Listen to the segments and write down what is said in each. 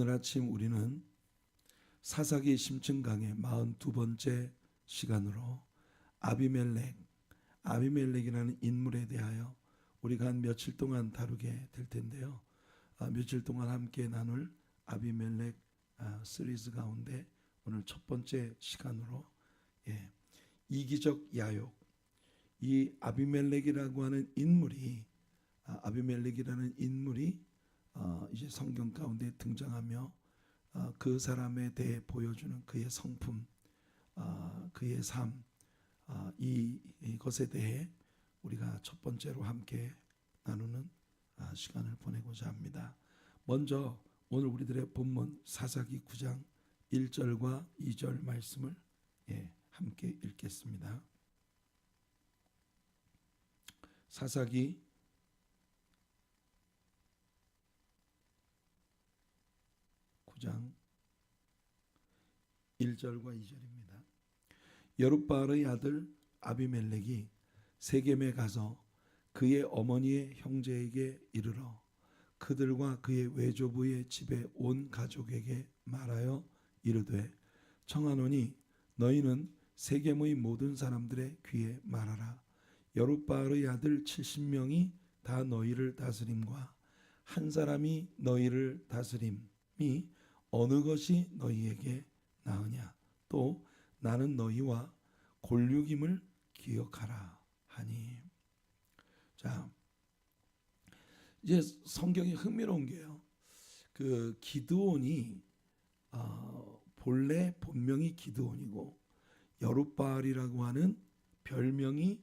오늘 아침 우리는 사사기 심층강의 42번째 시간으로 아비멜렉이라는 인물에 대하여 우리가 한 며칠 동안 다루게 될 텐데요. 며칠 동안 함께 나눌 아비멜렉 시리즈 가운데 오늘 첫 번째 시간으로 이기적 야욕, 이 아비멜렉이라고 하는 인물이 이제 성경 가운데 등장하며 그 사람에 대해 보여주는 그의 성품, 그의 삶, 이것에 대해 우리가 첫 번째로 함께 나누는 시간을 보내고자 합니다. 먼저 오늘 우리들의 본문 사사기 9장 1절과 2절 말씀을 함께 읽겠습니다. 사사기 9장 1절과 2절입니다. 여룻바알의 아들 아비멜렉이 세겜에 가서 그의 어머니의 형제에게 이르러 그들과 그의 외조부의 집에 온 가족에게 말하여 이르되 청하노니 너희는 세겜의 모든 사람들의 귀에 말하라. 여룻바알의 아들 70명이 다 너희를 다스림과 한 사람이 너희를 다스림이 어느 것이 너희에게 나으냐. 또 나는 너희와 골육임을 기억하라 하니. 자, 이제 성경이 흥미로운 게요. 그 기드온이 본래 본명이 기드온이고 여룻바알이라고 하는 별명이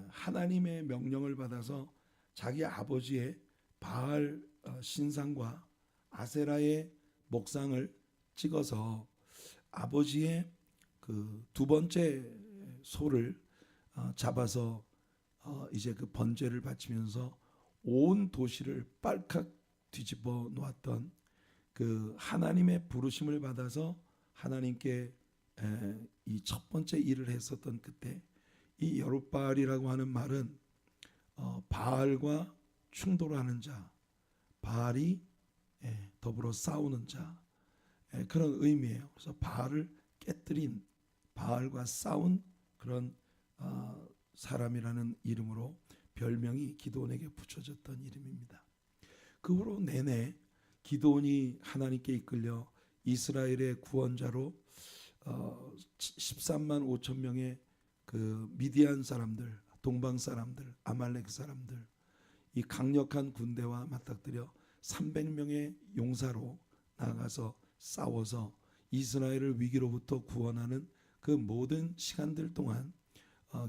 하나님의 명령을 받아서 자기 아버지의 바알 신상과 아세라의 목상을 찍어서 아버지의 그 두 번째 소를 잡아서 이제 그 번제를 바치면서 온 도시를 빨칵 뒤집어 놓았던 그 하나님의 부르심을 받아서 하나님께 이 첫 번째 일을 했었던 그때 이 여룻바알이라고 하는 말은 바알과 충돌하는 자, 바알이 더불어 싸우는 자, 그런 의미예요. 그래서 바알을 깨뜨린, 바알과 싸운 그런 사람이라는 이름으로 별명이 기드온에게 붙여졌던 이름입니다. 그 후로 내내 기드온이 하나님께 이끌려 이스라엘의 구원자로 13만 5천 명의 그 미디안 사람들, 동방 사람들, 아말렉 사람들, 이 강력한 군대와 맞닥뜨려 300명의 용사로 나아가서 싸워서 이스라엘을 위기로부터 구원하는 그 모든 시간들 동안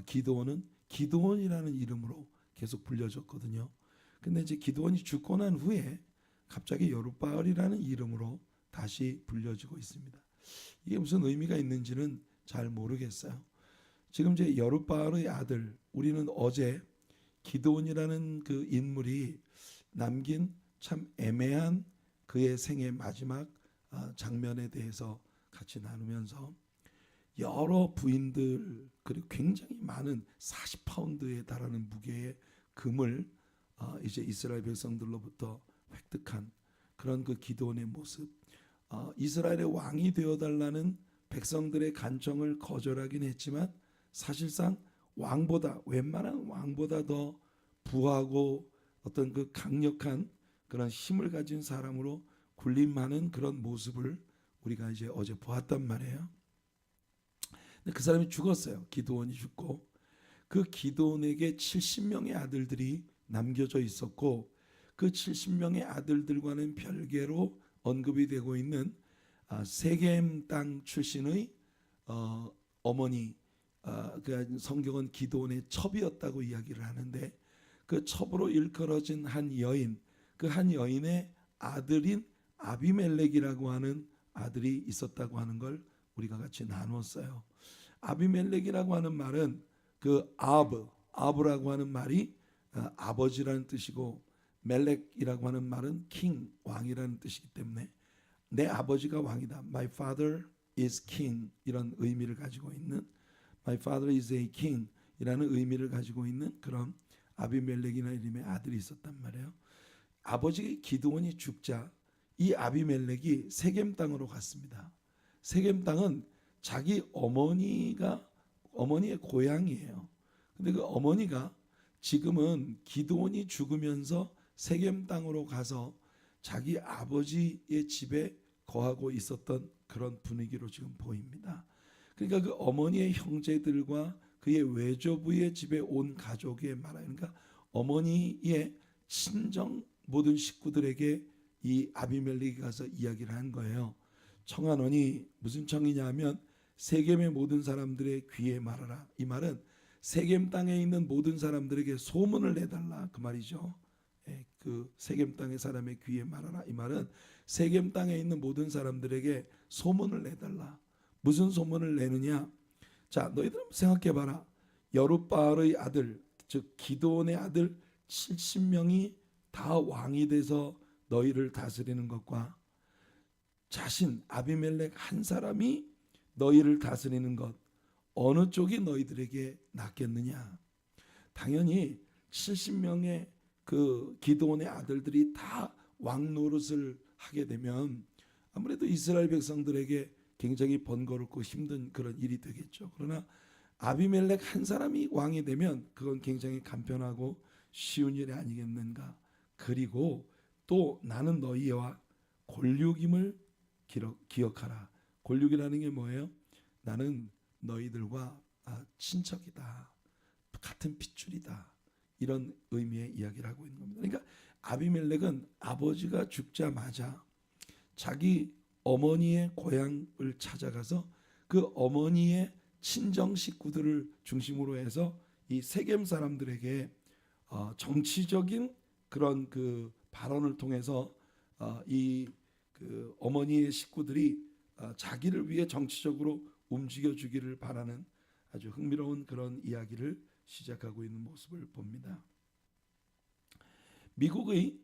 기드온은 기드온이라는 이름으로 계속 불려졌거든요. 근데 이제 기드온이 죽고 난 후에 갑자기 여룻바알이라는 이름으로 다시 불려지고 있습니다. 이게 무슨 의미가 있는지는 잘 모르겠어요. 지금 이제 여룻바알의 아들, 우리는 어제 기드온이라는 그 인물이 남긴 참 애매한 그의 생의 마지막 장면에 대해서 같이 나누면서 여러 부인들 그리고 굉장히 많은 40파운드에 달하는 무게의 금을 이제 이스라엘 백성들로부터 획득한 그런 그 기드온의 모습, 이스라엘의 왕이 되어달라는 백성들의 간청을 거절하긴 했지만 사실상 웬만한 왕보다 더 부하고 어떤 그 강력한 그런 힘을 가진 사람으로 군림하는 그런 모습을 우리가 이제 어제 보았단 말이에요. 근데 그 사람이 죽었어요. 기드온이 죽고 그 기드온에게 70명의 아들들이 남겨져 있었고 그 70명의 아들들과는 별개로 언급이 되고 있는 세겜 땅 출신의 어머니, 그 성경은 기드온의 첩이었다고 이야기를 하는데 그 첩으로 일컬어진 한 여인, 그 한 여인의 아들인 아비멜렉이라고 하는 아들이 있었다고 하는 걸 우리가 같이 나누었어요. 아비멜렉이라고 하는 말은 그 아브라고 하는 말이 아버지라는 뜻이고 멜렉이라고 하는 말은 king, 왕이라는 뜻이기 때문에 내 아버지가 왕이다. My father is king 이런 의미를 가지고 있는 My father is a king 이라는 의미를 가지고 있는 그런 아비멜렉이라는 이름의 아들이 있었단 말이에요. 아버지 기드온이 죽자 이 아비멜렉이 세겜 땅으로 갔습니다. 세겜 땅은 자기 어머니의 고향이에요. 근데 그 어머니가 지금은 기드온이 죽으면서 세겜 땅으로 가서 자기 아버지의 집에 거하고 있었던 그런 분위기로 지금 보입니다. 그러니까 그 어머니의 형제들과 그의 외조부의 집에 온 가족의 말하여, 그러니까 어머니의 친정 모든 식구들에게 이 아비멜렉이 가서 이야기를 한 거예요. 청하노니, 무슨 청이냐 하면 세겜의 모든 사람들의 귀에 말하라. 이 말은 세겜 땅에 있는 모든 사람들에게 소문을 내달라 그 말이죠. 그 세겜 땅의 사람의 귀에 말하라. 이 말은 세겜 땅에 있는 모든 사람들에게 소문을 내달라. 무슨 소문을 내느냐? 자, 너희들 생각해봐라. 여룻바알의 아들, 즉 기드온의 아들 70명이 다 왕이 돼서 너희를 다스리는 것과 자신 아비멜렉 한 사람이 너희를 다스리는 것, 어느 쪽이 너희들에게 낫겠느냐? 당연히 70명의 그 기드온의 아들들이 다 왕 노릇을 하게 되면 아무래도 이스라엘 백성들에게 굉장히 번거롭고 힘든 그런 일이 되겠죠. 그러나 아비멜렉 한 사람이 왕이 되면 그건 굉장히 간편하고 쉬운 일이 아니겠는가. 그리고 또 나는 너희와 골육임을 기억하라. 골육이라는 게 뭐예요? 나는 너희들과 친척이다. 같은 핏줄이다. 이런 의미의 이야기를 하고 있는 겁니다. 그러니까 아비멜렉은 아버지가 죽자마자 자기 어머니의 고향을 찾아가서 그 어머니의 친정 식구들을 중심으로 해서 이 세겜 사람들에게 정치적인 그런 그 발언을 통해서 이 그 어머니의 식구들이 자기를 위해 정치적으로 움직여 주기를 바라는 아주 흥미로운 그런 이야기를 시작하고 있는 모습을 봅니다. 미국의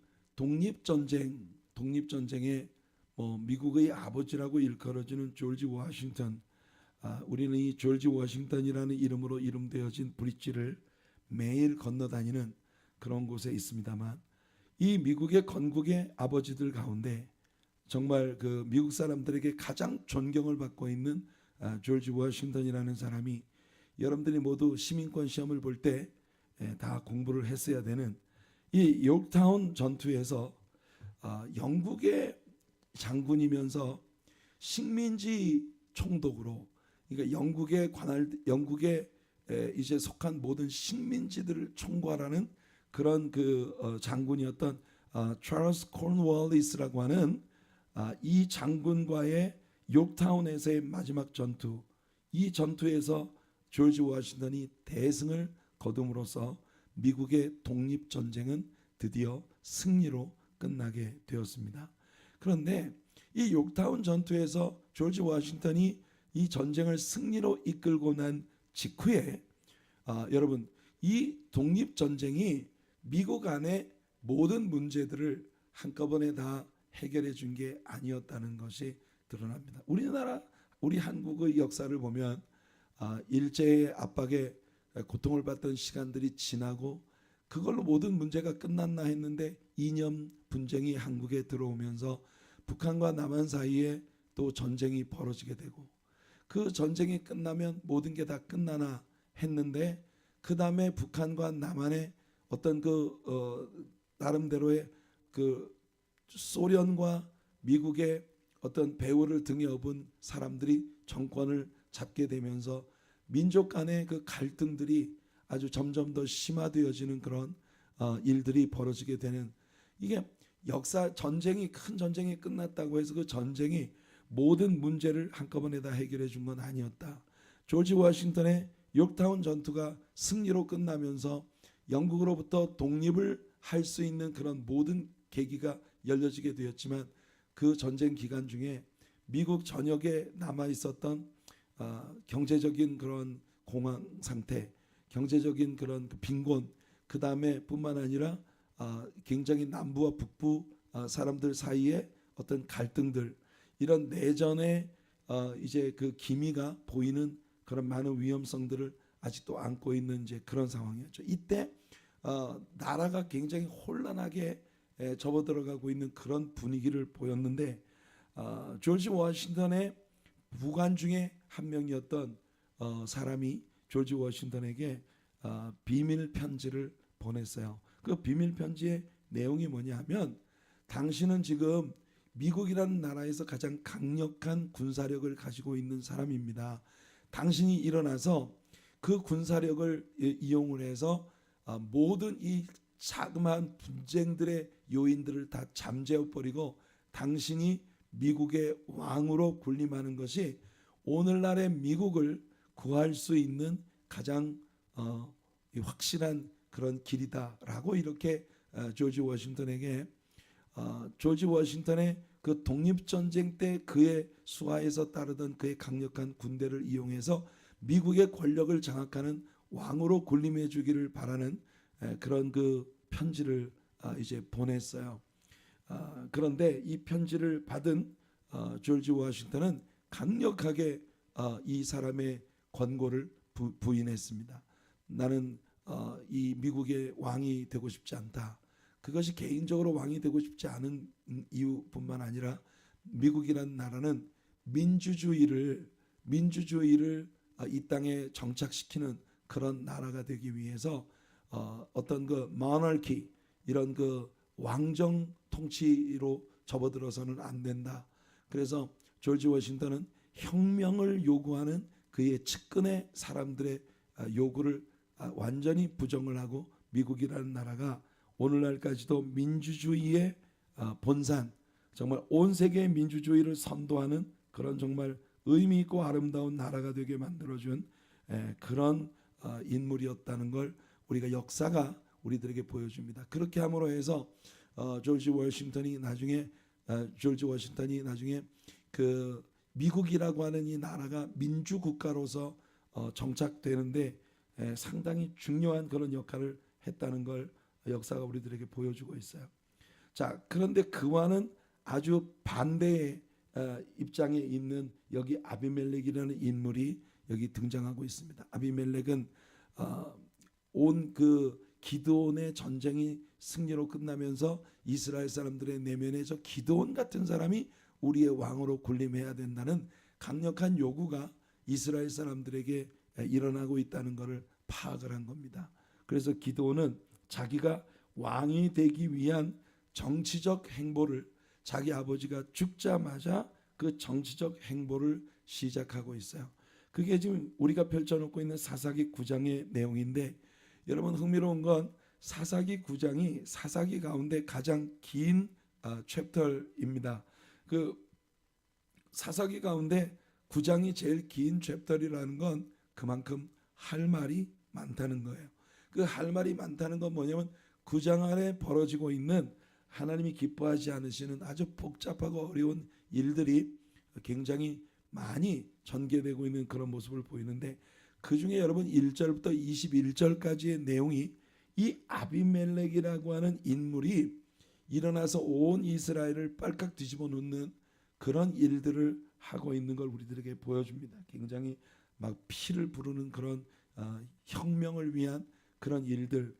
독립전쟁에 미국의 아버지라고 일컬어지는 조지 워싱턴, 우리는 이 조지 워싱턴이라는 이름으로 이름되어진 브릿지를 매일 건너다니는 그런 곳에 있습니다만, 이 미국의 건국의 아버지들 가운데 정말 그 미국 사람들에게 가장 존경을 받고 있는 조지 워싱턴이라는 사람이, 여러분들이 모두 시민권 시험을 볼 때 다 공부를 했어야 되는 이 요크타운 전투에서 영국의 장군이면서 식민지 총독으로, 그러니까 영국에 이제 속한 모든 식민지들을 총괄하는 그런 그 장군이었던 찰스 콘월리스라고 하는 이 장군과의 요크타운에서의 마지막 전투, 이 전투에서 조지 워싱턴이 대승을 거둠으로써 미국의 독립전쟁은 드디어 승리로 끝나게 되었습니다. 그런데 이 요크타운 전투에서 조지 워싱턴이 이 전쟁을 승리로 이끌고 난 직후에 여러분, 이 독립전쟁이 미국 안에 모든 문제들을 한꺼번에 다 해결해 준 게 아니었다는 것이 드러납니다. 우리 한국의 역사를 보면 일제의 압박에 고통을 받던 시간들이 지나고 그걸로 모든 문제가 끝났나 했는데 이념 분쟁이 한국에 들어오면서 북한과 남한 사이에 또 전쟁이 벌어지게 되고, 그 전쟁이 끝나면 모든 게 다 끝나나 했는데 그 다음에 북한과 남한의 어떤 나름대로의 그 소련과 미국의 어떤 배후를 등에 업은 사람들이 정권을 잡게 되면서 민족 간의 그 갈등들이 아주 점점 더 심화되어지는 그런 일들이 벌어지게 되는, 이게 큰 전쟁이 끝났다고 해서 그 전쟁이 모든 문제를 한꺼번에 다 해결해 준 건 아니었다. 조지 워싱턴의 요크타운 전투가 승리로 끝나면서 영국으로부터 독립을 할 수 있는 그런 모든 계기가 열려지게 되었지만, 그 전쟁 기간 중에 미국 전역에 남아 있었던 경제적인 그런 공황 상태, 경제적인 그런 빈곤, 그 다음에 뿐만 아니라 굉장히 남부와 북부 사람들 사이에 어떤 갈등들, 이런 내전의 이제 그 기미가 보이는 그런 많은 위험성들을 아직도 안고 있는 이제 그런 상황이었죠. 이때 나라가 굉장히 혼란하게 접어들어가고 있는 그런 분위기를 보였는데 조지 워싱턴의 부관 중에 한 명이었던 사람이 조지 워싱턴에게 비밀 편지를 보냈어요. 그 비밀 편지의 내용이 뭐냐 하면 당신은 지금 미국이라는 나라에서 가장 강력한 군사력을 가지고 있는 사람입니다. 당신이 일어나서 그 군사력을 이용을 해서 모든 이 자그마한 분쟁들의 요인들을 다 잠재워 버리고 당신이 미국의 왕으로 군림하는 것이 오늘날의 미국을 구할 수 있는 가장 확실한 그런 길이다라고 이렇게 조지 워싱턴에게 조지 워싱턴의 그 독립전쟁 때 그의 수하에서 따르던 그의 강력한 군대를 이용해서 미국의 권력을 장악하는 왕으로 군림해 주기를 바라는 그런 그 편지를 이제 보냈어요. 그런데 이 편지를 받은 조지 워싱턴은 강력하게 이 사람의 권고를 부인했습니다. 나는 이 미국의 왕이 되고 싶지 않다. 그것이 개인적으로 왕이 되고 싶지 않은 이유뿐만 아니라 미국이라는 나라는 민주주의를 이 땅에 정착시키는 그런 나라가 되기 위해서 어떤 그 모나키 이런 그 왕정 통치로 접어들어서는 안 된다. 그래서 조지 워싱턴은 혁명을 요구하는 그의 측근의 사람들의 요구를 완전히 부정을 하고 미국이라는 나라가 오늘날까지도 민주주의의 본산, 정말 온 세계의 민주주의를 선도하는 그런 정말 의미 있고 아름다운 나라가 되게 만들어준 그런 인물이었다는 걸 우리가 역사가 우리들에게 보여줍니다. 그렇게 함으로 해서 조지 워싱턴이 나중에 그 미국이라고 하는 이 나라가 민주국가로서 정착되는데 상당히 중요한 그런 역할을 했다는 걸 역사가 우리들에게 보여주고 있어요. 자, 그런데 그와는 아주 반대의 입장에 있는 여기 아비멜렉이라는 인물이 여기 등장하고 있습니다. 아비멜렉은 온 그 기드온의 전쟁이 승리로 끝나면서 이스라엘 사람들의 내면에 저 기드온 같은 사람이 우리의 왕으로 군림해야 된다는 강력한 요구가 이스라엘 사람들에게 일어나고 있다는 것을 파악을 한 겁니다. 그래서 기드온은 자기가 왕이 되기 위한 정치적 행보를 자기 아버지가 죽자마자 그 정치적 행보를 시작하고 있어요. 그게 지금 우리가 펼쳐놓고 있는 사사기 9장의 내용인데 여러분 흥미로운 건 사사기 9장이 사사기 가운데 가장 긴 챕터입니다. 그 사사기 가운데 9장이 제일 긴 챕터라는 건 그만큼 할 말이 많다는 거예요. 그 할 말이 많다는 건 뭐냐면 9장 안에 벌어지고 있는 하나님이 기뻐하지 않으시는 아주 복잡하고 어려운 일들이 굉장히 많이 전개되고 있는 그런 모습을 보이는데 그 중에 여러분 1절부터 21절까지의 내용이 이 아비멜렉이라고 하는 인물이 일어나서 온 이스라엘을 빨깍 뒤집어 놓는 그런 일들을 하고 있는 걸 우리들에게 보여줍니다. 굉장히 막 피를 부르는 그런 혁명을 위한 그런 일들.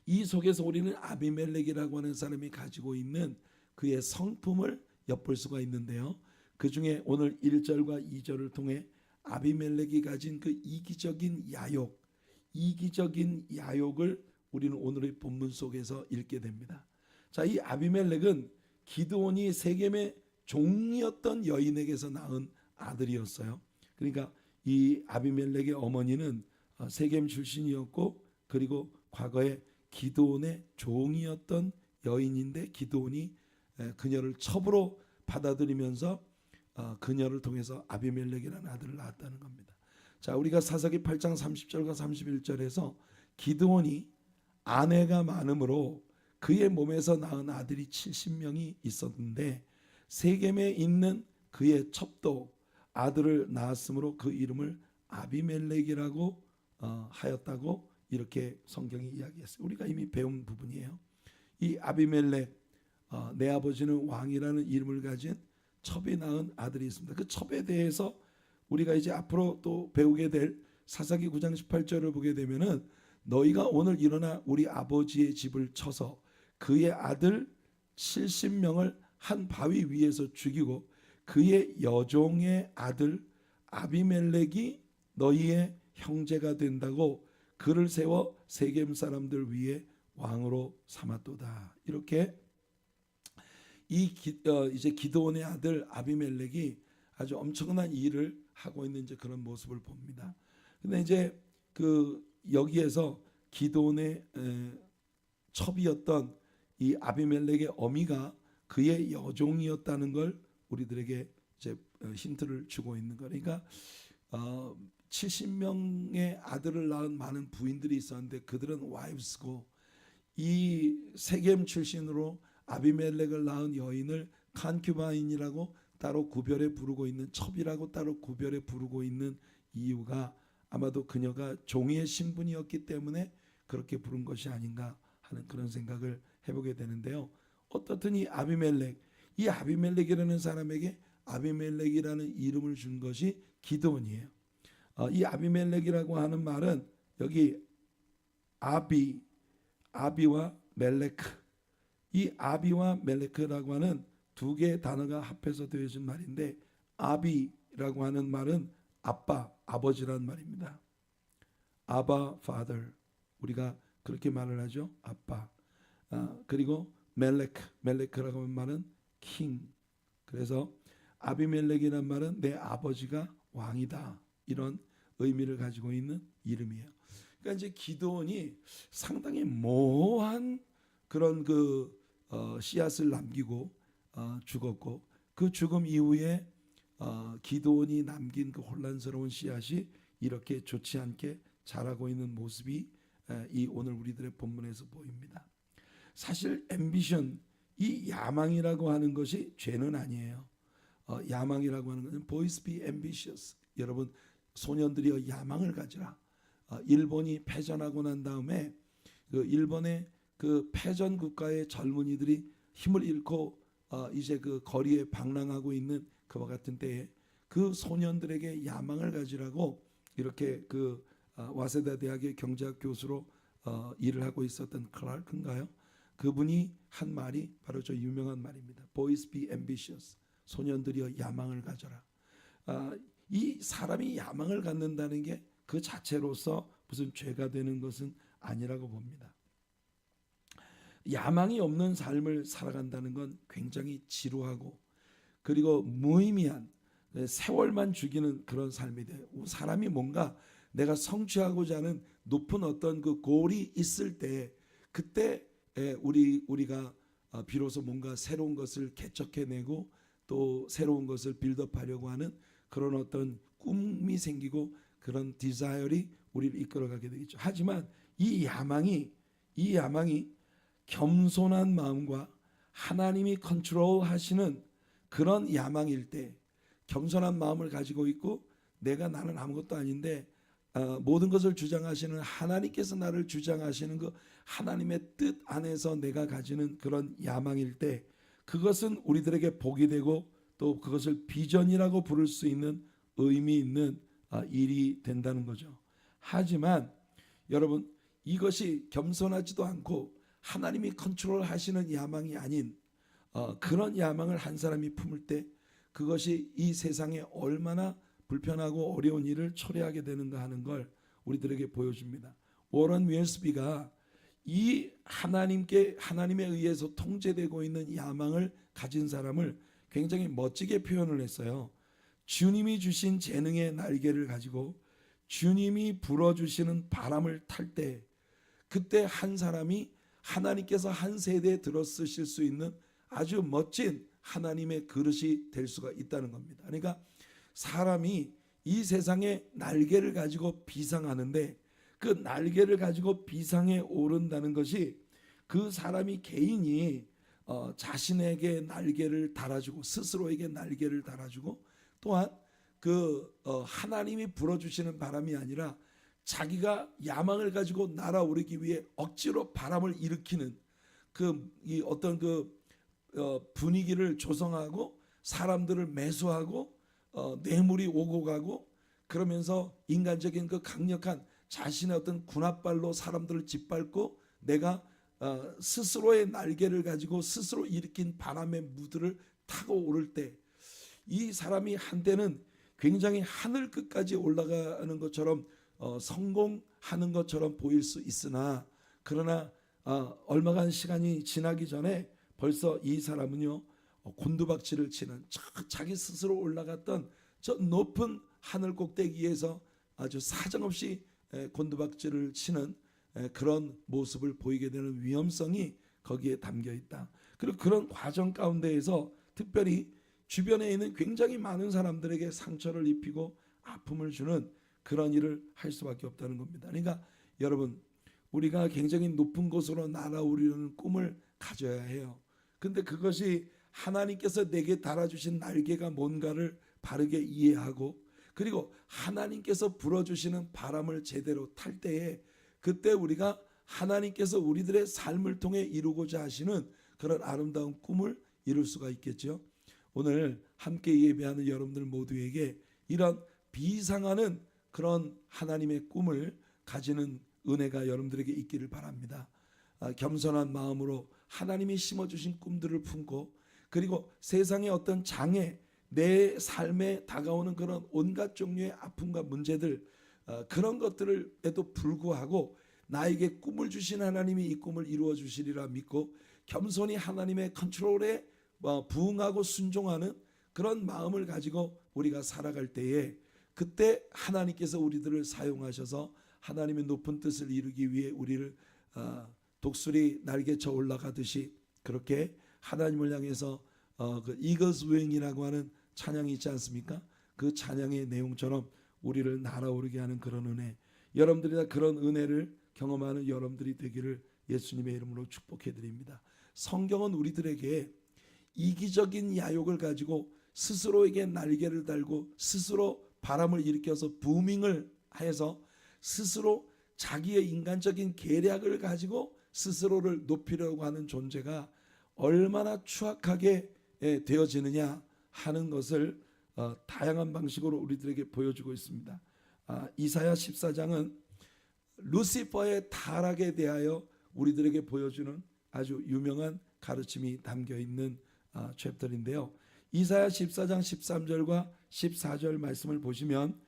이 속에서 우리는 아비멜렉이라고 하는 사람이 가지고 있는 그의 성품을 엿볼 수가 있는데요. 그 중에 오늘 1절과 2절을 통해 아비멜렉이 가진 그 이기적인 야욕을 우리는 오늘의 본문 속에서 읽게 됩니다. 자, 이 아비멜렉은 기드온이 세겜의 종이었던 여인에게서 낳은 아들이었어요. 그러니까 이 아비멜렉의 어머니는 세겜 출신이었고 그리고 과거에 기드온의 종이었던 여인인데 기드온이 그녀를 첩으로 받아들이면서 그녀를 통해서 아비멜렉이라는 아들을 낳았다는 겁니다. 자, 우리가 사사기 8장 30절과 31절에서 기드온이 아내가 많으므로 그의 몸에서 낳은 아들이 70명이 있었는데 세겜에 있는 그의 첩도 아들을 낳았으므로 그 이름을 아비멜렉이라고 하였다고 이렇게 성경이 이야기했어요. 우리가 이미 배운 부분이에요. 이 아비멜렉 내 아버지는 왕이라는 이름을 가진 첩이 낳은 아들이 있습니다. 그 첩에 대해서 우리가 이제 앞으로 또 배우게 될 사사기 9장 18절을 보게 되면은 너희가 오늘 일어나 우리 아버지의 집을 쳐서 그의 아들 70명을 한 바위 위에서 죽이고 그의 여종의 아들 아비멜렉이 너희의 형제가 된다고 그를 세워 세겜 사람들 위에 왕으로 삼았도다. 이렇게 이제 기드온의 아들 아비멜렉이 아주 엄청난 일을 하고 있는 이제 그런 모습을 봅니다. 근데 이제 여기에서 기드온의 첩이었던 이 아비멜렉의 어미가 그의 여종이었다는 걸 우리들에게 이제 힌트를 주고 있는 거. 그러니까 70명의 아들을 낳은 많은 부인들이 있었는데 그들은 와이브스고 이 세겜 출신으로 아비멜렉을 낳은 여인을 칸큐바인이라고 따로 구별해 부르고 있는, 첩이라고 따로 구별해 부르고 있는 이유가 아마도 그녀가 종의 신분이었기 때문에 그렇게 부른 것이 아닌가 하는 그런 생각을 해보게 되는데요. 어떻든 이 아비멜렉이라는 사람에게 아비멜렉이라는 이름을 준 것이 기드온이에요. 이 아비멜렉이라고 하는 말은 여기 아비와 멜레크, 이 아비와 멜레크라고 하는 두 개의 단어가 합해서 되어진 말인데, 아비라고 하는 말은 아빠, 아버지란 말입니다. 아바 father, 우리가 그렇게 말을 하죠. 아빠. 그리고 멜레크라고 하는 말은 king. 그래서 아비멜렉이란 말은 내 아버지가 왕이다, 이런 의미를 가지고 있는 이름이에요. 그러니까 이제 기드온이 상당히 모호한 그런 씨앗을 남기고 죽었고, 그 죽음 이후에 기드온이 남긴 그 혼란스러운 씨앗이 이렇게 좋지 않게 자라고 있는 모습이 이 오늘 우리들의 본문에서 보입니다. 사실 앰비션, 이 야망이라고 하는 것이 죄는 아니에요. 야망이라고 하는 것은 boys be ambitious. 여러분, 소년들이여 야망을 가지라. 일본이 패전하고 난 다음에 일본의 패전 국가의 젊은이들이 힘을 잃고 이제 거리에 방랑하고 있는 그와 같은 때에 그 소년들에게 야망을 가지라고 이렇게 와세다 대학의 경제학 교수로 일을 하고 있었던 클라르크인가요? 그분이 한 말이 바로 저 유명한 말입니다. Boys be ambitious. 소년들이여 야망을 가져라. 이 사람이 야망을 갖는다는 게 그 자체로서 무슨 죄가 되는 것은 아니라고 봅니다. 야망이 없는 삶을 살아간다는 건 굉장히 지루하고 그리고 무의미한, 세월만 죽이는 그런 삶이 돼요. 사람이 뭔가 내가 성취하고자 하는 높은 어떤 그 골이 있을 때, 그때 우리가 비로소 뭔가 새로운 것을 개척해내고 또 새로운 것을 빌드업하려고 하는 그런 어떤 꿈이 생기고 그런 디자이어리 우리를 이끌어가게 되겠죠. 하지만 이 야망이 겸손한 마음과 하나님이 컨트롤하시는 그런 야망일 때, 겸손한 마음을 가지고 있고 나는 아무것도 아닌데 모든 것을 주장하시는 하나님께서 나를 주장하시는 그 하나님의 뜻 안에서 내가 가지는 그런 야망일 때, 그것은 우리들에게 복이 되고 또 그것을 비전이라고 부를 수 있는 의미 있는 일이 된다는 거죠. 하지만 여러분, 이것이 겸손하지도 않고 하나님이 컨트롤하시는 야망이 아닌 그런 야망을 한 사람이 품을 때 그것이 이 세상에 얼마나 불편하고 어려운 일을 초래하게 되는가 하는 걸 우리들에게 보여줍니다. 워런 웰스비가 이 하나님에 의해서 통제되고 있는 야망을 가진 사람을 굉장히 멋지게 표현을 했어요. 주님이 주신 재능의 날개를 가지고 주님이 불어주시는 바람을 탈 때, 그때 한 사람이 하나님께서 한 세대에 들어 쓰실 수 있는 아주 멋진 하나님의 그릇이 될 수가 있다는 겁니다. 그러니까 사람이 이 세상에 날개를 가지고 비상하는데, 그 날개를 가지고 비상에 오른다는 것이 그 사람이 개인이 자신에게 날개를 달아주고 스스로에게 날개를 달아주고, 또한 하나님이 불어주시는 바람이 아니라 자기가 야망을 가지고 날아오르기 위해 억지로 바람을 일으키는 이 어떤 분위기를 조성하고 사람들을 매수하고 뇌물이 오고 가고, 그러면서 인간적인 그 강력한 자신의 어떤 군합발로 사람들을 짓밟고 내가 스스로의 날개를 가지고 스스로 일으킨 바람의 무드를 타고 오를 때 이 사람이 한때는 굉장히 하늘 끝까지 올라가는 것처럼 성공하는 것처럼 보일 수 있으나 그러나 얼마간 시간이 지나기 전에 벌써 이 사람은요 곤두박질을 치는 자기 스스로 올라갔던 저 높은 하늘 꼭대기에서 아주 사정없이 곤두박질을 치는 그런 모습을 보이게 되는 위험성이 거기에 담겨 있다. 그리고 그런 과정 가운데에서 특별히 주변에 있는 굉장히 많은 사람들에게 상처를 입히고 아픔을 주는 그런 일을 할 수밖에 없다는 겁니다. 그러니까 여러분 우리가 굉장히 높은 곳으로 날아오르는 꿈을 가져야 해요. 근데 그것이 하나님께서 내게 달아주신 날개가 뭔가를 바르게 이해하고 그리고 하나님께서 불어주시는 바람을 제대로 탈 때에 그때 우리가 하나님께서 우리들의 삶을 통해 이루고자 하시는 그런 아름다운 꿈을 이룰 수가 있겠죠. 오늘 함께 예배하는 여러분들 모두에게 이런 비상하는 그런 하나님의 꿈을 가지는 은혜가 여러분들에게 있기를 바랍니다. 겸손한 마음으로 하나님이 심어주신 꿈들을 품고 그리고 세상의 어떤 장애 내 삶에 다가오는 그런 온갖 종류의 아픔과 문제들 그런 것들에도 불구하고 나에게 꿈을 주신 하나님이 이 꿈을 이루어 주시리라 믿고 겸손히 하나님의 컨트롤에 부응하고 순종하는 그런 마음을 가지고 우리가 살아갈 때에 그때 하나님께서 우리들을 사용하셔서 하나님의 높은 뜻을 이루기 위해 우리를 독수리 날개쳐 올라가듯이 그렇게 하나님을 향해서 그 이글스 윙이라고 하는 찬양이 있지 않습니까? 그 찬양의 내용처럼 우리를 날아오르게 하는 그런 은혜 여러분들이 다 그런 은혜를 경험하는 여러분들이 되기를 예수님의 이름으로 축복해 드립니다. 성경은 우리들에게 이기적인 야욕을 가지고 스스로에게 날개를 달고 스스로 바람을 일으켜서 부밍을 해서 스스로 자기의 인간적인 계략을 가지고 스스로를 높이려고 하는 존재가 얼마나 추악하게 되어지느냐 하는 것을 다양한 방식으로 우리들에게 보여주고 있습니다. 이사야 14장은 루시퍼의 타락에 대하여 우리들에게 보여주는 아주 유명한 가르침이 담겨 있는 챕터인데요. 이사야 14장 13절과 14절 말씀을 보시면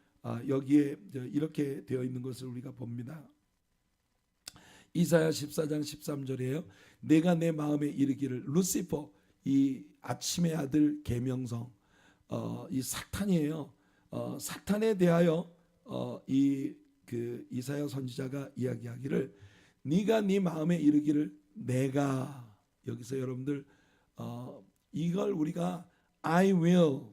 여기에 이렇게 되어 있는 것을 우리가 봅니다. 이사야 14장 13절이에요. 내가 내 마음에 이르기를 루시퍼 이 아침의 아들 계명성 이 사탄이에요. 사탄에 대하여 그 이사야 선지자가 이야기하기를 네가 네 마음에 이르기를 내가 여기서 여러분들 이걸 우리가 I will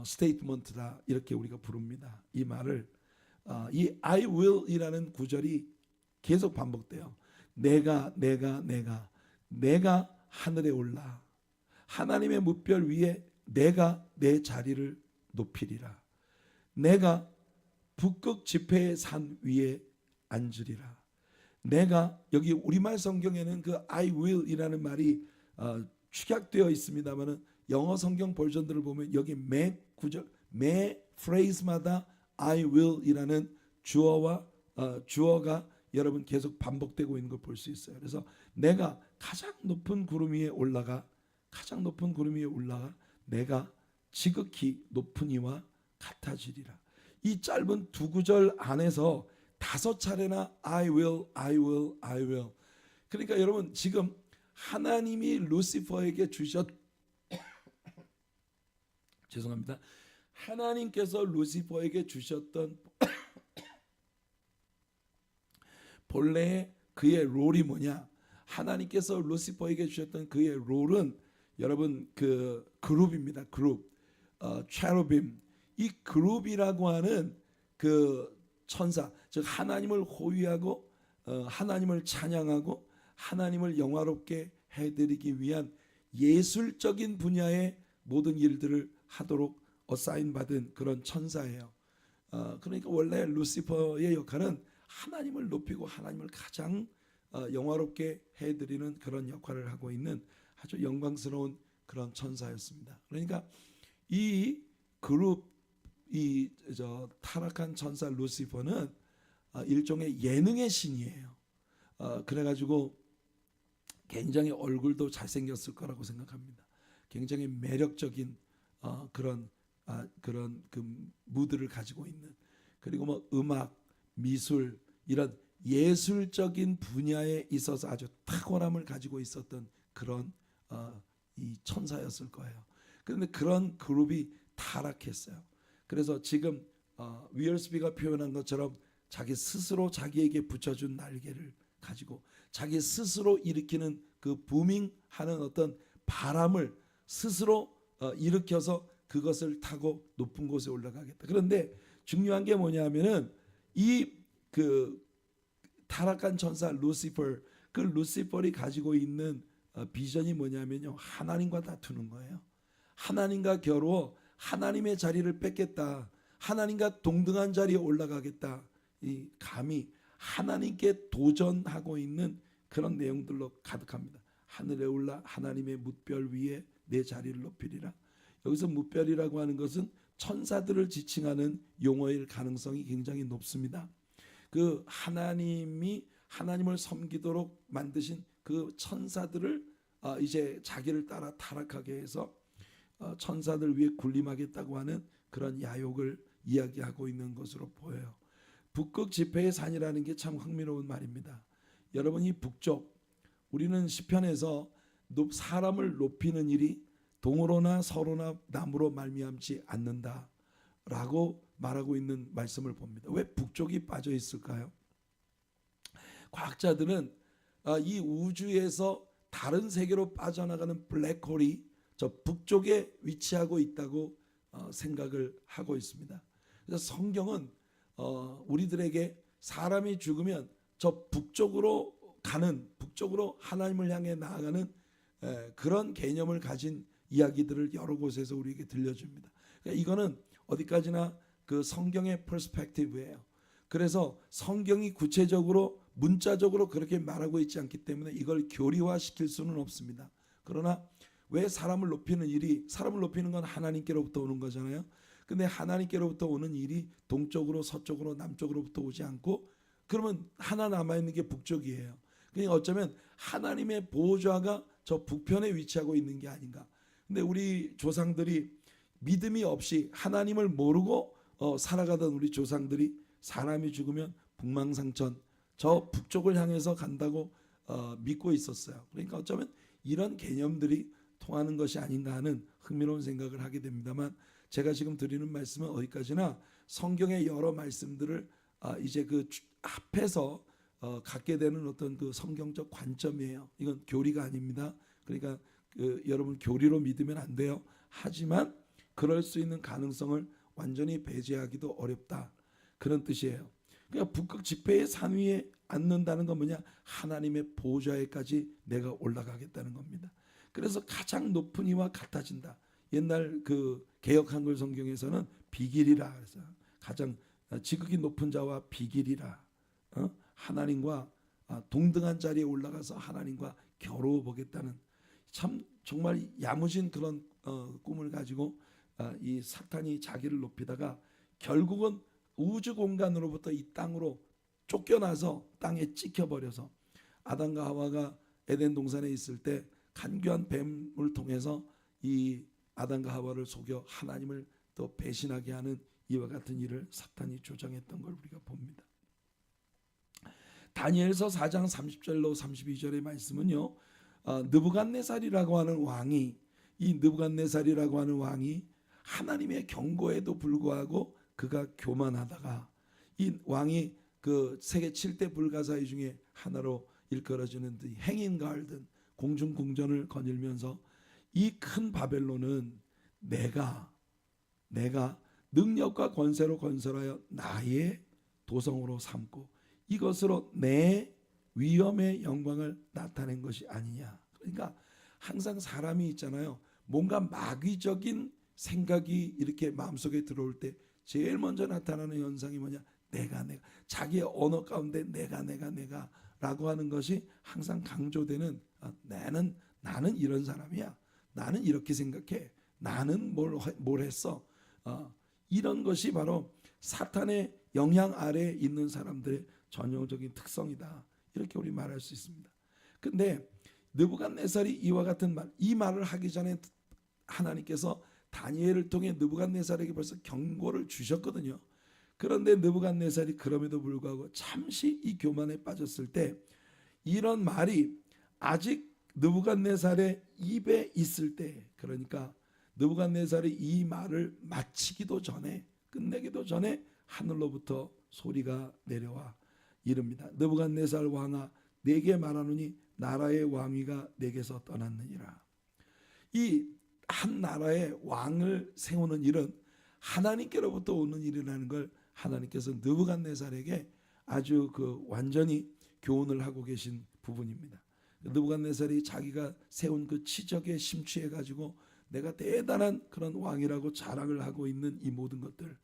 statement다 이렇게 우리가 부릅니다. 이 말을 이 I will이라는 구절이 계속 반복돼요. 내가 하늘에 올라 하나님의 뭇별 위에 내가 내 자리를 높이리라. 내가 북극 지폐의 산 위에 앉으리라. 내가 여기 우리말 성경에는 그 I will이라는 말이 축약되어 있습니다만은 영어 성경 버전들을 보면 여기 매 구절 매 프레이즈마다 I will이라는 주어가 여러분 계속 반복되고 있는 걸 볼 수 있어요. 그래서 내가 가장 높은 구름 위에 올라가 내가 지극히 높은 이와 같아지리라. 이 짧은 두 구절 안에서 5차례나 I will. 그러니까 여러분 지금 하나님이 루시퍼에게 죄송합니다. 하나님께서 루시퍼에게 주셨던 본래의 그의 롤이 뭐냐? 하나님께서 루시퍼에게 주셨던 그의 롤은 여러분 그 그룹입니다. 그룹, 체루빔. 이 그룹이라고 하는 그 천사, 즉 하나님을 호위하고 하나님을 찬양하고 하나님을 영화롭게 해드리기 위한 예술적인 분야의 모든 일들을 하도록 어사인 받은 그런 천사예요. 그러니까 원래 루시퍼의 역할은 하나님을 높이고 하나님을 가장 영화롭게 해드리는 그런 역할을 하고 있는 아주 영광스러운 그런 천사였습니다. 그러니까 이 그룹 이 저 타락한 천사 루시퍼는 일종의 예능의 신이에요. 그래가지고 굉장히 얼굴도 잘생겼을 거라고 생각합니다. 굉장히 매력적인 그런 그 무드를 가지고 있는, 그리고 뭐 음악, 미술 이런 예술적인 분야에 있어서 아주 탁월함을 가지고 있었던 그런 이 천사였을 거예요. 그런데 그런 그룹이 타락했어요. 그래서 지금 위얼스비가 표현한 것처럼 자기 스스로 자기에게 붙여준 날개를 가지고 자기 스스로 일으키는 그 부밍하는 어떤 바람을 스스로 일으켜서 그것을 타고 높은 곳에 올라가겠다. 그런데 중요한 게 뭐냐면은 이 그 타락한 천사 루시퍼, 그 루시퍼이 가지고 있는 비전이 뭐냐면요, 하나님과 다투는 거예요. 하나님과 겨루어 하나님의 자리를 뺏겠다. 하나님과 동등한 자리에 올라가겠다. 이 감히 하나님께 도전하고 있는 그런 내용들로 가득합니다. 하늘에 올라 하나님의 뭇별 위에 내 자리를 높이리라. 여기서 뭇별이라고 하는 것은 천사들을 지칭하는 용어일 가능성이 굉장히 높습니다. 그 하나님이 하나님을 섬기도록 만드신 그 천사들을 이제 자기를 따라 타락하게 해서 천사들 위에 군림하겠다고 하는 그런 야욕을 이야기하고 있는 것으로 보여요. 북극 지폐의 산이라는 게 참 흥미로운 말입니다. 여러분, 이 북쪽, 우리는 시편에서 사람을 높이는 일이 동으로나 서로나 남으로 말미암지 않는다라고 말하고 있는 말씀을 봅니다. 왜 북쪽이 빠져 있을까요? 과학자들은 이 우주에서 다른 세계로 빠져나가는 블랙홀이 저 북쪽에 위치하고 있다고 생각을 하고 있습니다. 그래서 성경은 우리들에게 사람이 죽으면 저 북쪽으로 하나님을 향해 나아가는 그런 개념을 가진 이야기들을 여러 곳에서 우리에게 들려줍니다. 그러니까 이거는 어디까지나 그 성경의 퍼스펙티브예요. 그래서 성경이 구체적으로 문자적으로 그렇게 말하고 있지 않기 때문에 이걸 교리화시킬 수는 없습니다. 그러나 왜 사람을 높이는 건 하나님께로부터 오는 거잖아요. 근데 하나님께로부터 오는 일이 동쪽으로 서쪽으로 남쪽으로부터 오지 않고, 그러면 하나 남아있는 게 북쪽이에요. 그러니까 어쩌면 하나님의 보호자가 저 북편에 위치하고 있는 게 아닌가. 근데 우리 조상들이 믿음이 없이 하나님을 모르고 살아가던 우리 조상들이 사람이 죽으면 북망상천 저 북쪽을 향해서 간다고 믿고 있었어요. 그러니까 어쩌면 이런 개념들이 통하는 것이 아닌가 하는 흥미로운 생각을 하게 됩니다만, 제가 지금 드리는 말씀은 어디까지나 성경의 여러 말씀들을 이제 그 앞에서 갖게 되는 어떤 그 성경적 관점이에요. 이건 교리가 아닙니다. 그러니까 여러분 교리로 믿으면 안 돼요. 하지만 그럴 수 있는 가능성을 완전히 배제하기도 어렵다, 그런 뜻이에요. 그러니까 북극 지폐의 산 위에 앉는다는 건 뭐냐? 하나님의 보좌에까지 내가 올라가겠다는 겁니다. 그래서 가장 높은 이와 같아진다. 옛날 그 개역 한글 성경에서는 비길이라 그래서 가장 지극히 높은 자와 비길이라, 하나님과 동등한 자리에 올라가서 하나님과 겨루어 보겠다는, 참 정말 야무진 그런 꿈을 가지고 이 사탄이 자기를 높이다가 결국은 우주 공간으로부터 이 땅으로 쫓겨나서 땅에 찍혀버려서, 아담과 하와가 에덴 동산에 있을 때 간교한 뱀을 통해서 이 아담과 하와를 속여 하나님을 또 배신하게 하는 이와 같은 일을 사탄이 조장했던 걸 우리가 봅니다. 다니엘서 4장 30절로 32절의 말씀은요, 느부갓네살이라고 하는 왕이, 이 느부갓네살이라고 하는 왕이 하나님의 경고에도 불구하고 그가 교만하다가 이 왕이 그 세계 7대 불가사의 중에 하나로 일컬어지는 행인 가든 공중 궁전을 거닐면서 이 큰 바벨론은 내가 능력과 권세로 건설하여 나의 도성으로 삼고 이것으로 내 위엄의 영광을 나타낸 것이 아니냐. 그러니까 항상 사람이 있잖아요. 뭔가 마귀적인 생각이 이렇게 마음속에 들어올 때 제일 먼저 나타나는 현상이 뭐냐? 내가 자기의 언어 가운데 내가 라고 하는 것이 항상 강조되는, 나는 이런 사람이야. 나는 이렇게 생각해. 나는 뭘 했어. 이런 것이 바로 사탄의 영향 아래에 있는 사람들의 전형적인 특성이다. 이렇게 우리 말할 수 있습니다. 근데 느부갓네살이 이와 같은 말, 이 말을 하기 전에 하나님께서 다니엘을 통해 느부갓네살에게 벌써 경고를 주셨거든요. 그런데 느부갓네살이 그럼에도 불구하고 잠시 이 교만에 빠졌을 때 이런 말이 아직 느부갓네살의 입에 있을 때, 그러니까 느부갓네살이 이 말을 마치기도 전에, 끝내기도 전에 하늘로부터 소리가 내려와 이릅니다. 느부갓네살 왕아, 내게 말하노니 나라의 왕위가 내게서 떠났느니라. 이 한 나라의 왕을 세우는 일은 하나님께로부터 오는 일이라는 걸 하나님께서 느부갓네살에게 아주 완전히 교훈을 하고 계신 부분입니다. 느부갓네살이 자기가 세운 그 치적에 심취해 가지고 내가 대단한 그런 왕이라고 자랑을 하고 있는 이 모든 것들,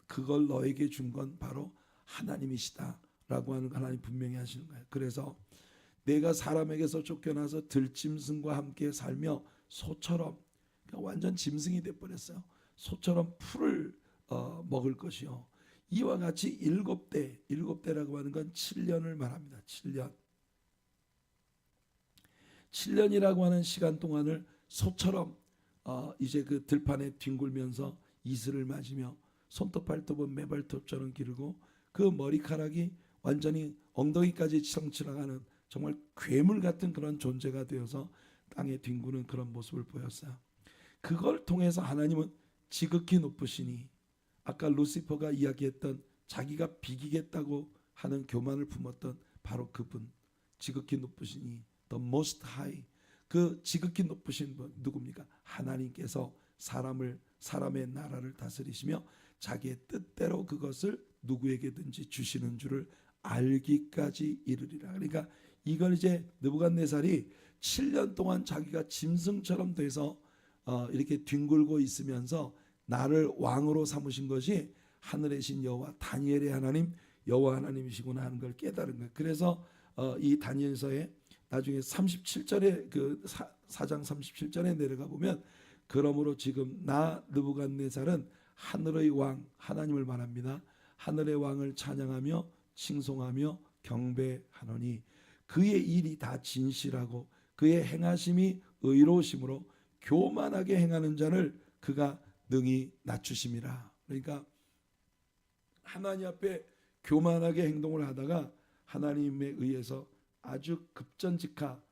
그걸 너에게 준 건 바로 하나님이시다라고 하는 하나님 분명히 하시는 거예요. 그래서 내가 사람에게서 쫓겨나서 들짐승과 함께 살며 소처럼, 그러니까 완전 짐승이 돼버렸어요. 소처럼 풀을 먹을 것이요. 이와 같이 7대, 7대라고 하는 건 7년을 말합니다. 7년. 7년이라고 하는 시간 동안을 소처럼 이제 그 들판에 뒹굴면서 이슬을 맞으며 손톱 발톱은 매발톱처럼 기르고 그 머리카락이 완전히 엉덩이까지 치렁치렁하는 정말 괴물 같은 그런 존재가 되어서 땅에 뒹구는 그런 모습을 보였어요. 그걸 통해서 하나님은 지극히 높으시니, 아까 루시퍼가 이야기했던 자기가 비기겠다고 하는 교만을 품었던 바로 그분, 지극히 높으시니 the most high, 그 지극히 높으신 분 누굽니까? 하나님께서 사람의 나라를 다스리시며 자기의 뜻대로 그것을 누구에게든지 주시는 줄을 알기까지 이르리라. 그러니까 이걸 이제 느부갓네살이 7년 동안 자기가 짐승처럼 돼서 이렇게 뒹굴고 있으면서 나를 왕으로 삼으신 것이 하늘의 신 여호와, 다니엘의 하나님 여호와 하나님이시구나 하는 걸 깨달은 거예요. 그래서 이 다니엘서에 나중에 37절에 그 4장 37절에 내려가 보면, 그러므로 지금 나 느부갓네살은 하늘의 왕, 하나님을 말합니다. 하늘의 왕을 찬양하며 칭송하며 경배하노니 그의 일이 다 진실하고 그의 행하심이 의로우심으로 교만하게 행하는 자를 그가 능히 낮추심이라. 그러니까 하나님 앞에 교만하게 행동을 하다가 하나님에 의해서 아주 급전직하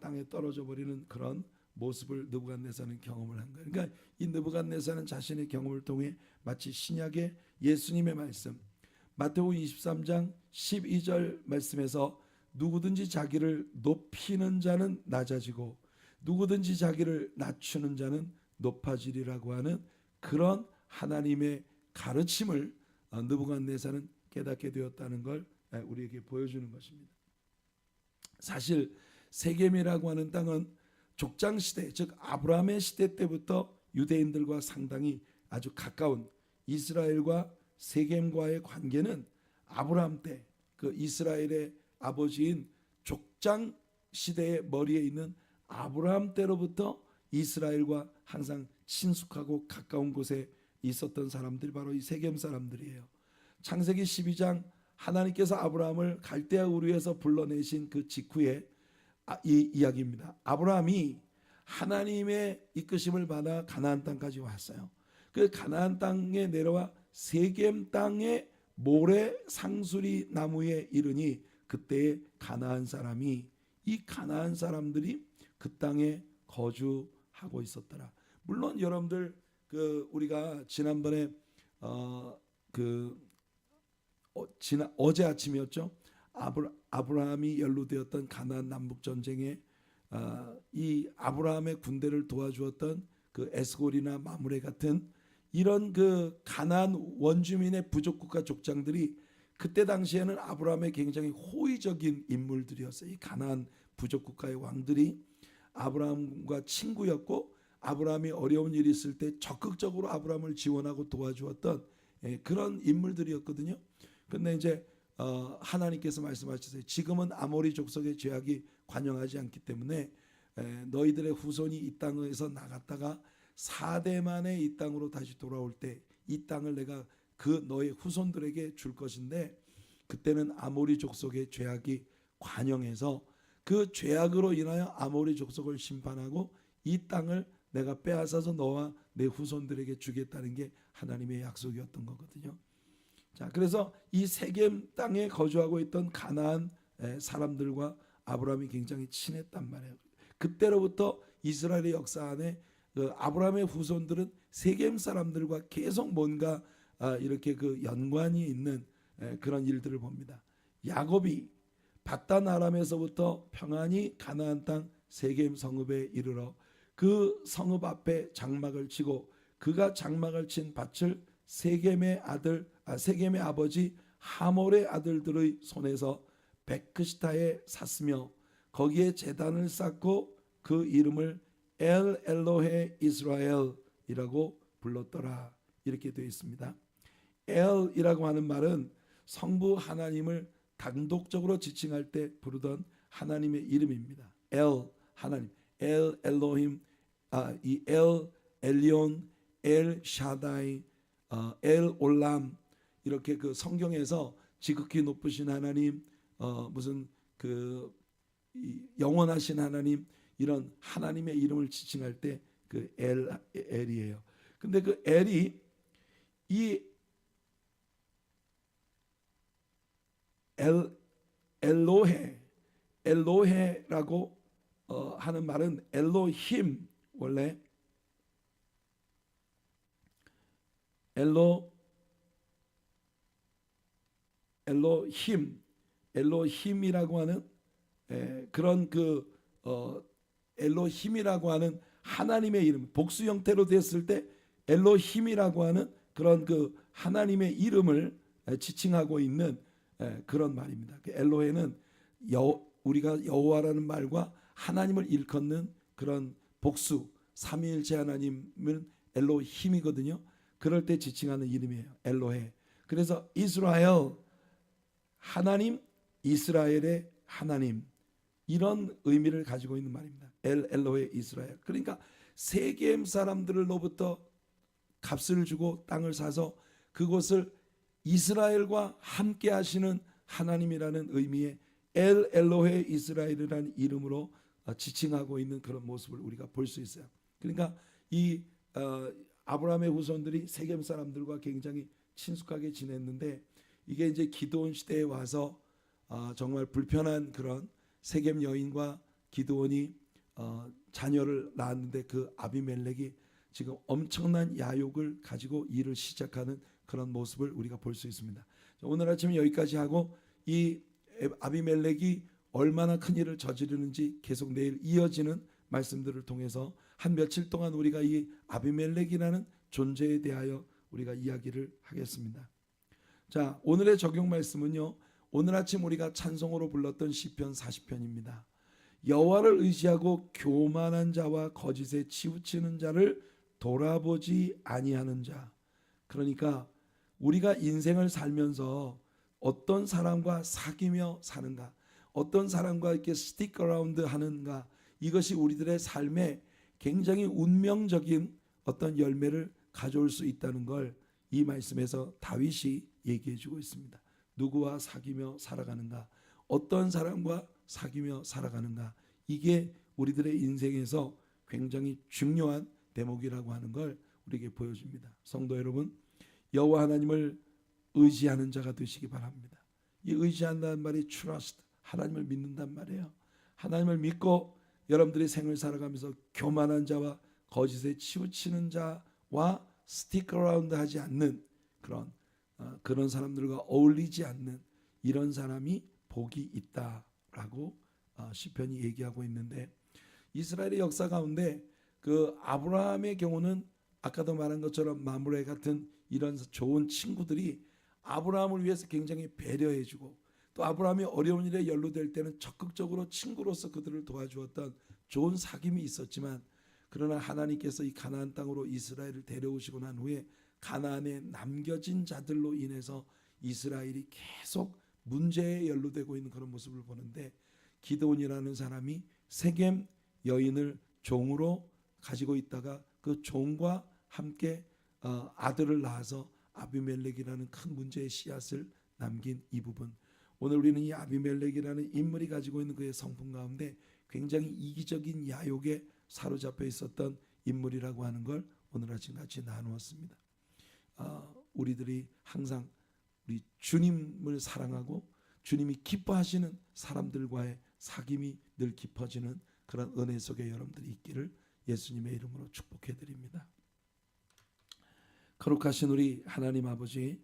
땅에 떨어져 버리는 그런 모습을 느부갓네살은 경험을 한 거예요. 그러니까 이 느부갓네살은 자신의 경험을 통해 마치 신약의 예수님의 말씀, 마태복음 23장 12절 말씀에서 누구든지 자기를 높이는 자는 낮아지고 누구든지 자기를 낮추는 자는 높아지리라고 하는 그런 하나님의 가르침을 느부갓네살은 깨닫게 되었다는 걸 우리에게 보여주는 것입니다. 사실 세겜이라고 하는 땅은 족장시대, 즉 아브라함의 시대 때부터 유대인들과 상당히 아주 가까운, 이스라엘과 세겜과의 관계는 아브라함 때 그 이스라엘의 아버지인 족장 시대의 머리에 있는 아브라함 때로부터 이스라엘과 항상 친숙하고 가까운 곳에 있었던 사람들이 바로 이 세겜 사람들이에요. 창세기 12장 하나님께서 아브라함을 갈대아 우르에서 불러내신 그 직후에 이 이야기입니다. 아브라함이 하나님의 이끄심을 받아 가나안 땅까지 왔어요. 그 가나안 땅에 내려와 세겜 땅의 모래 상수리 나무에 이르니 그때의 가나안 사람이, 이 가나안 사람들이 그 땅에 거주하고 있었더라. 물론 여러분들 우리가 지난번에 어제 아침이었죠. 아브라함이 연루되었던 가나안 남북 전쟁에 이 아브라함의 군대를 도와주었던 그 에스골이나 마므레 같은 이런 그 가나안 원주민의 부족국가 족장들이 그때 당시에는 아브라함의 굉장히 호의적인 인물들이었어요. 이 가나안 부족국가의 왕들이 아브라함과 친구였고 아브라함이 어려운 일이 있을 때 적극적으로 아브라함을 지원하고 도와주었던 그런 인물들이었거든요. 근데 이제 하나님께서 말씀하셨어요. 지금은 아모리 족속의 죄악이 관영하지 않기 때문에 너희들의 후손이 이 땅에서 나갔다가 4대 만에 이 땅으로 다시 돌아올 때 이 땅을 내가 그 너의 후손들에게 줄 것인데, 그때는 아모리 족속의 죄악이 관영해서 그 죄악으로 인하여 아모리 족속을 심판하고 이 땅을 내가 빼앗아서 너와 내 후손들에게 주겠다는 게 하나님의 약속이었던 거거든요. 자, 그래서 이 세겜 땅에 거주하고 있던 가나안 사람들과 아브라함이 굉장히 친했단 말이에요. 그때로부터 이스라엘의 역사 안에 그 아브라함의 후손들은 세겜 사람들과 계속 뭔가 이렇게 그 연관이 있는 그런 일들을 봅니다. 야곱이 밧단 아람에서부터 평안히 가나안 땅 세겜 성읍에 이르러 그 성읍 앞에 장막을 치고 그가 장막을 친 밭을 세겜의 아버지 하몰의 아들들의 손에서 베크시타에 샀으며 거기에 제단을 쌓고 그 이름을 엘 엘로헤 이스라엘이라고 불렀더라. 이렇게 되어 있습니다. 엘이라고 하는 말은 성부 하나님을 단독적으로 지칭할 때 부르던 하나님의 이름입니다. 엘 하나님, 엘 엘로힘, 이 엘 엘리온, 엘 샤다이, 엘 올람, 이렇게 그 성경에서 지극히 높으신 하나님, 무슨 그 영원하신 하나님, 이런 하나님의 이름을 지칭할 때 그 엘이에요. 근데 그 엘이 이 엘로헤라고 하는 말은 엘로힘, 원래 엘로힘이라고 하는 그런 그 엘로힘이라고 하는 하나님의 이름, 복수 형태로 됐을 때 엘로힘이라고 하는 그런 그 하나님의 이름을 지칭하고 있는 그런 말입니다. 그 엘로헤는 우리가 여호와라는 말과 하나님을 일컫는 그런 복수 삼위일체 하나님은 엘로힘이거든요. 그럴 때 지칭하는 이름이에요. 엘로헤. 그래서 이스라엘, 하나님, 이스라엘의 하나님, 이런 의미를 가지고 있는 말입니다. 엘로헤 이스라엘. 그러니까 세겜 사람들로부터 값을 주고 땅을 사서 그곳을 이스라엘과 함께 하시는 하나님이라는 의미의 엘 엘로헤 이스라엘이라는 이름으로 지칭하고 있는 그런 모습을 우리가 볼 수 있어요. 그러니까 이 아브라함의 후손들이 세겜 사람들과 굉장히 친숙하게 지냈는데, 이게 이제 기드온 시대에 와서 정말 불편한 그런 세겜 여인과 기드온이 자녀를 낳았는데 그 아비멜렉이 지금 엄청난 야욕을 가지고 일을 시작하는 그런 모습을 우리가 볼 수 있습니다. 오늘 아침 여기까지 하고, 이 아비멜렉이 얼마나 큰 일을 저지르는지 계속 내일 이어지는 말씀들을 통해서 한 며칠 동안 우리가 이 아비멜렉이라는 존재에 대하여 우리가 이야기를 하겠습니다. 자, 오늘의 적용 말씀은요, 오늘 아침 우리가 찬송으로 불렀던 시편 40편입니다. 여호와를 의지하고 교만한 자와 거짓에 치우치는 자를 돌아보지 아니하는 자. 그러니까 우리가 인생을 살면서 어떤 사람과 사귀며 사는가, 어떤 사람과 이렇게 스틱 어라운드 하는가, 이것이 우리들의 삶에 굉장히 운명적인 어떤 열매를 가져올 수 있다는 걸 이 말씀에서 다윗이 얘기해 주고 있습니다. 누구와 사귀며 살아가는가, 어떤 사람과 사귀며 살아가는가, 이게 우리들의 인생에서 굉장히 중요한 대목이라고 하는 걸 우리에게 보여줍니다. 성도 여러분, 여호와 하나님을 의지하는 자가 되시기 바랍니다. 이 의지한다는 말이 trust, 하나님을 믿는단 말이에요. 하나님을 믿고 여러분들이 생을 살아가면서 교만한 자와 거짓에 치우치는 자와 스틱 어라운드 하지 않는 그런 사람들과 어울리지 않는 이런 사람이 복이 있다라고 시편이 얘기하고 있는데, 이스라엘의 역사 가운데 그 아브라함의 경우는 아까도 말한 것처럼 마므레 같은 이런 좋은 친구들이 아브라함을 위해서 굉장히 배려해주고, 또 아브라함이 어려운 일에 연루될 때는 적극적으로 친구로서 그들을 도와주었던 좋은 사귐이 있었지만, 그러나 하나님께서 이 가나안 땅으로 이스라엘을 데려오시고 난 후에 가나안에 남겨진 자들로 인해서 이스라엘이 계속 문제에 연루되고 있는 그런 모습을 보는데, 기드온이라는 사람이 세겜 여인을 종으로 가지고 있다가 그 종과 함께 아들을 낳아서 아비멜렉이라는 큰 문제의 씨앗을 남긴 이 부분. 오늘 우리는 이 아비멜렉이라는 인물이 가지고 있는 그의 성품 가운데 굉장히 이기적인 야욕에 사로잡혀 있었던 인물이라고 하는 걸 오늘 아침 같이 나누었습니다. 우리들이 항상 우리 주님을 사랑하고 주님이 기뻐하시는 사람들과의 사귐이 늘 깊어지는 그런 은혜 속에 여러분들이 있기를 예수님의 이름으로 축복해 드립니다. 거룩하신 우리 하나님 아버지,